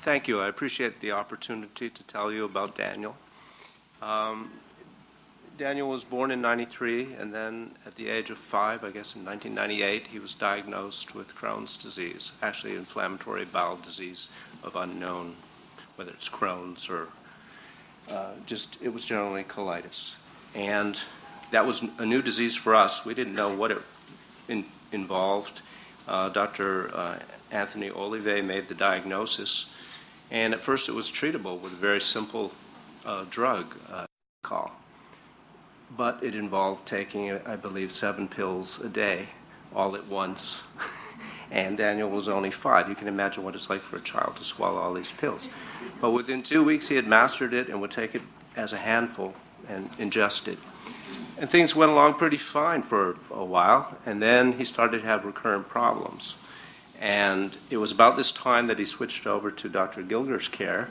Thank you. I appreciate the opportunity to tell you about Daniel. Daniel was born in '93, and then at the age of 5, I guess in 1998, he was diagnosed with Crohn's disease, actually inflammatory bowel disease of unknown, whether it's Crohn's or it was generally colitis. And that was a new disease for us. We didn't know what it involved. Dr. Anthony Olive made the diagnosis, and at first it was treatable with a very simple drug call. But it involved taking, I believe, 7 pills a day, all at once. And Daniel was only 5. You can imagine what it's like for a child to swallow all these pills. But within 2 weeks, he had mastered it and would take it as a handful and ingest it. And things went along pretty fine for a while, and then he started to have recurrent problems. And it was about this time that he switched over to Dr. Gilger's care,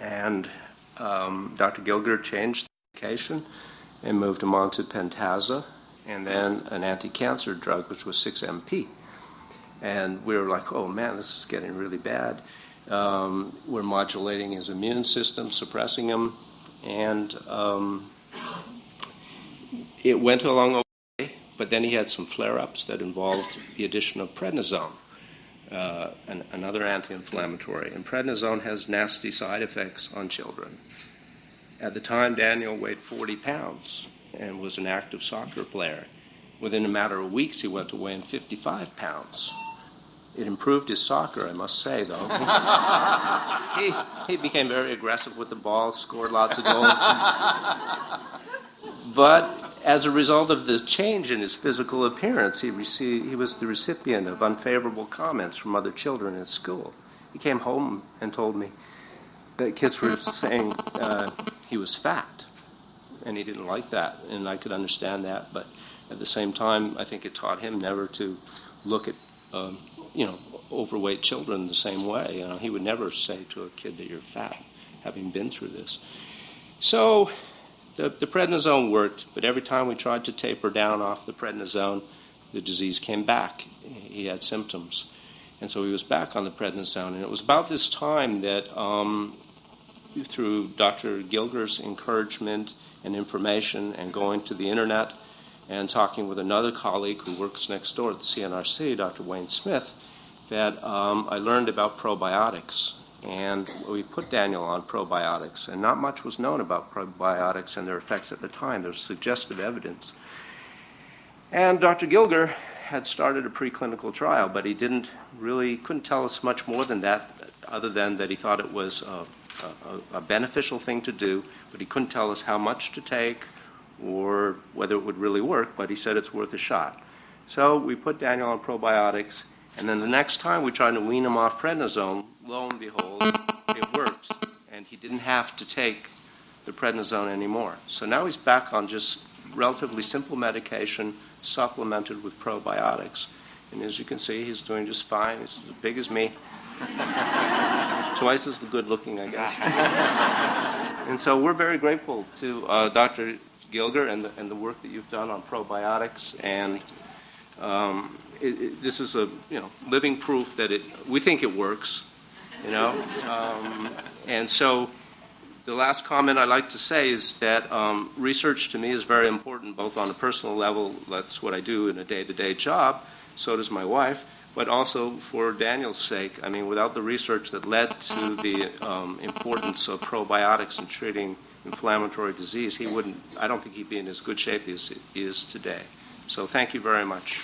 and Dr. Gilger changed the medication and moved him on to Pentasa, and then an anti-cancer drug, which was 6-MP. And we were like, oh man, this is getting really bad. We're modulating his immune system, suppressing him, and it went along okay, but then he had some flare-ups that involved the addition of prednisone, another anti-inflammatory. And prednisone has nasty side effects on children. At the time, Daniel weighed 40 pounds and was an active soccer player. Within a matter of weeks, he went to weighing 55 pounds. It improved his soccer, I must say, though. He became very aggressive with the ball, scored lots of goals. But as a result of the change in his physical appearance, he was the recipient of unfavorable comments from other children at school. He came home and told me that kids were saying he was fat, and he didn't like that, and I could understand that. But at the same time, I think it taught him never to look at overweight children the same way. He would never say to a kid that you're fat, having been through this. So the prednisone worked, but every time we tried to taper down off the prednisone, the disease came back. He had symptoms. And so he was back on the prednisone. And it was about this time that, through Dr. Gilger's encouragement and information and going to the internet and talking with another colleague who works next door at the CNRC, Dr. Wayne Smith, that I learned about probiotics. And we put Daniel on probiotics, and not much was known about probiotics and their effects at the time. There was suggestive evidence. And Dr. Gilger had started a preclinical trial, but he couldn't tell us much more than that, other than that he thought it was a beneficial thing to do, but he couldn't tell us how much to take or whether it would really work, but he said it's worth a shot. So we put Daniel on probiotics, and then the next time we tried to wean him off prednisone, lo and behold, it worked, and he didn't have to take the prednisone anymore. So now he's back on just relatively simple medication supplemented with probiotics. And as you can see, he's doing just fine. He's as big as me. Twice as good looking, I guess. And so we're very grateful to Dr. Gilger and the work that you've done on probiotics. And this is a living proof that we think it works. And so the last comment I'd like to say is that research to me is very important, both on a personal level. That's what I do in a day-to-day job. So does my wife. But also for Daniel's sake, without the research that led to the importance of probiotics in treating inflammatory disease, I don't think he'd be in as good shape as he is today. So thank you very much.